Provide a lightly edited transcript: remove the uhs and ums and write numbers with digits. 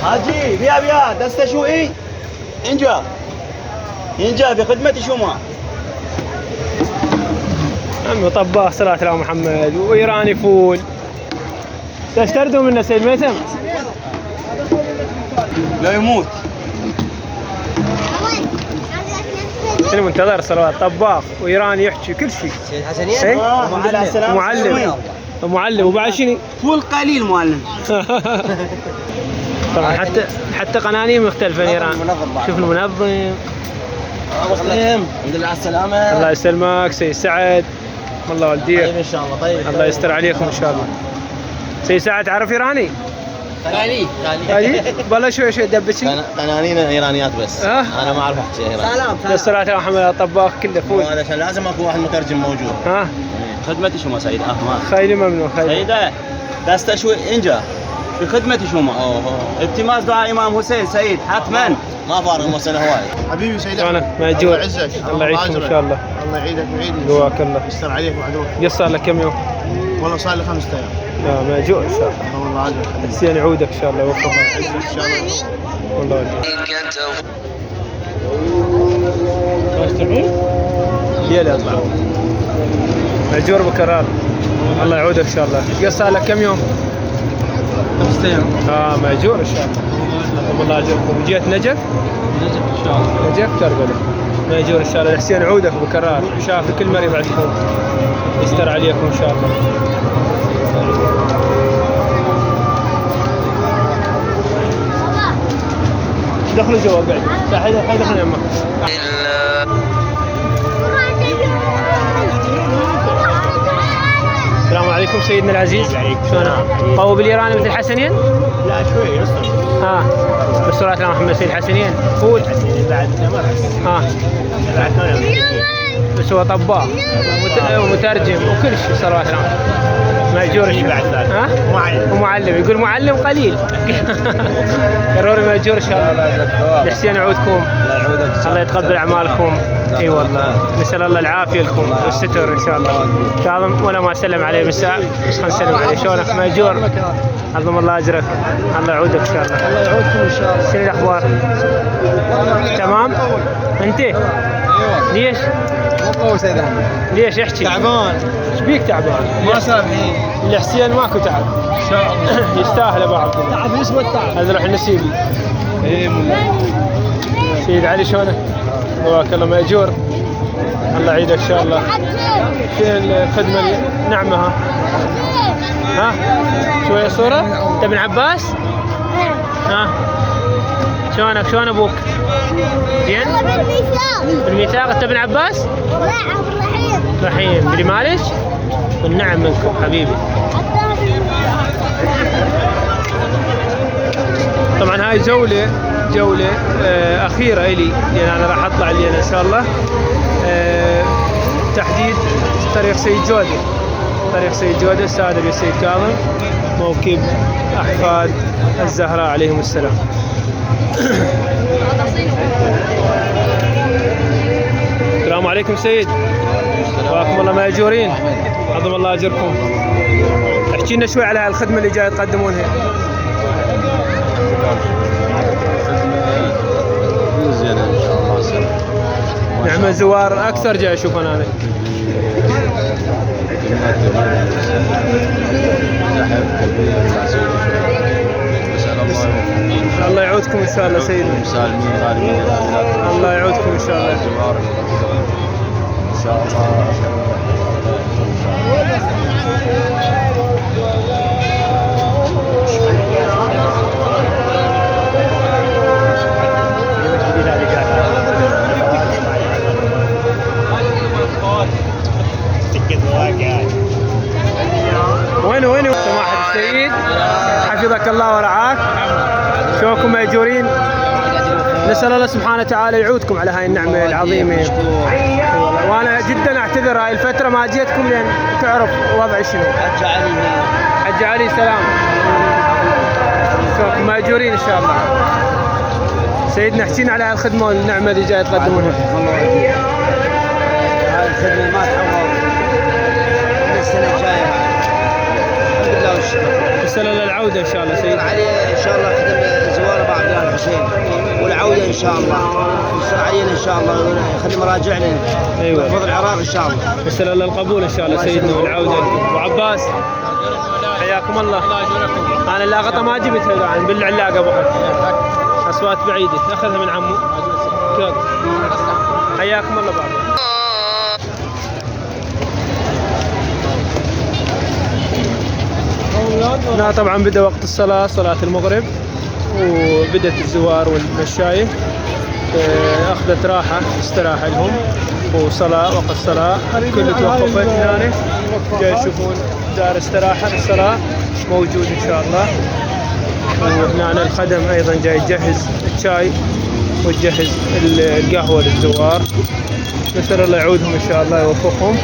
حاجي بيا دسته شو ايه ينجا في خدمتي شو ما عمي طباخ صلاة على محمد وإيراني فول. تشتردوا منه سيد ميثم؟ لا يموت. أنا منتظر صلوات. طباخ وإيراني يحكي كل شيء. سيد حسنين معلم وبعد شنو؟ فول قليل معلم. طبعا حتى قنانين مختلفة إيران. شوف المنظم. مسلم الحمد لله على السلامة. الله يسلمك سيد سعد. والله والديك. طيب ان شاء الله. طيب الله يستر عليكم ان شاء الله. سيد سعد تعرف ايراني؟ قليل والله شوي دبتي. قنانين ايرانيات بس. انا ما اعرف احكي ايراني. سلام الصلاة على محمد الطباخ كله فول. علشان لازم اكو واحد مترجم موجود. ها خدمتي شو ما سيد ما خيلي ممنوع خيلي. سيدة دسته شو انجا في خدمتي شو ما التماس دعاء امام حسين سيد حتما ما فارق مسألة هواي. حبيبي سيدي انا ماجور. الله يعزك. الله يعيدكم ان شاء الله. الله يعيدك ويعيد قواك الله. يستر عليك وعدوك. قصر لك كم يوم؟ والله صار لي 5 ايام. ماجور ان شاء الله. والله عاجبك. حسين يعودك ان شاء الله يوفقك. ان شاء الله. والله يا لا ماجور بكرار. الله يعودك ان شاء الله. قصر لك كم يوم؟ 5 ايام. ماجور ان شاء الله. الله اجركم. جيت نجف ان شاء الله. نجف تربله. ماجور ان شاء الله. حسين عودك بكرار. شاف كل مريض عندكم. يستر عليكم ان شاء الله. دخلوا جوا قاعد. حيد احنا يمك. السلام عليكم سيدنا العزيز. شلونك؟ طوب الايراني مثل الحسنين؟ لا شوي بالصلاة على محمد سيد الحسنين فول. بعد مرة بعد بس هو طباخ ومترجم وكل شيء صلوات الله. ماجور بعد معلم. ومعلم يقول معلم قليل. ضروري ماجور ان شاء الله. لحسين يعودكم. الله يتقبل اعمالكم. اي والله نسال الله العافيه لكم والستر ان شاء الله. كاظم وانا ما اسلم عليه بالساعه بس خلينا نسلم عليه. شلونك ماجور؟ عظم الله اجرك. الله يعودك ان شاء الله. الله يعودكم ان شاء الله. شنو الاخبار؟ تمام؟ انت؟ ليش؟ مو قوي سيد احمد. ليش احكي؟ تعبان. ايش بيك تعبان؟ ما سامحين. الحسين ماكو تعب. ان شاء الله. يستاهل بعض. تعب يسوى التعب. هذا روح النسيبي. سيد علي شلونك؟ بارك الله ماجور. الله يعيدك ان شاء الله. فين الخدمه نعمه ها؟ شويه صوره؟ انت ابن عباس؟ ها؟ شلونك؟ شلون ابوك؟ زين؟ بالميثاق. انت ابن عباس؟ لا عبد الرحيم. رحيم بلي معلش؟ والنعم منكم حبيبي. طبعا هاي جولة أخيرة إلي لأن أنا راح أطلع لي إن شاء الله تحديد طريق سيد جودة السادة بالسيد كاظم موكب أحفاد الزهراء عليهم السلام. السلام عليكم سيد. وراكم الله ماجورين. عظم الله أجركم. احكي لنا شوي على الخدمة اللي جاي تقدمونها. زينة ان شاء الله. نعم الزوار اكثر جاي اشوف انا. الله يعودكم ان شاء الله سيدي. الله يعودكم ان شاء الله. ان شاء الله. وين سماحة السيد حفظك الله ورعاك. شوفكم ماجورين. نسأل الله سبحانه وتعالى يعودكم على هاي النعمة العظيمة. وانا جدا اعتذر هاي الفترة ما جيتكم لان تعرف وضعي شنو. حج علي سلام. شوفكم ماجورين ان شاء الله. سيدنا حكينا على هاي الخدمة والنعمة اللي جاي تقدمونها. هاي الخدمة ما تحول السنة الجاية. الحمد لله والشكر. نسأل الله العودة ان شاء الله سيدنا. عليه ان شاء الله خدمة زوار يا الحسين، والعوده ان شاء الله اسرائيل ان شاء الله يخلي مراجعنا. ايوه يحفظ العراق ان شاء الله. نسال الله القبول ان شاء الله سيدنا والعوده. ابو عباس حياكم الله. انا اللاقطه ما جبتها عن بالعلاقه ابو حق، اصوات بعيده اخذها من عمو. حياكم الله بابا. هنا طبعا بدا وقت الصلاه، صلاه المغرب، وبدت الزوار والمشايخ اخذت راحه استراحه لهم، وصلاه وقت الصلاه الكل توقفت هنا جاي يشوفون دار استراحه للصلاه موجود ان شاء الله. وهنا الخدم ايضا جاي يجهز الشاي ويجهز القهوه للزوار. نسال الله يعودهم ان شاء الله يوفقهم.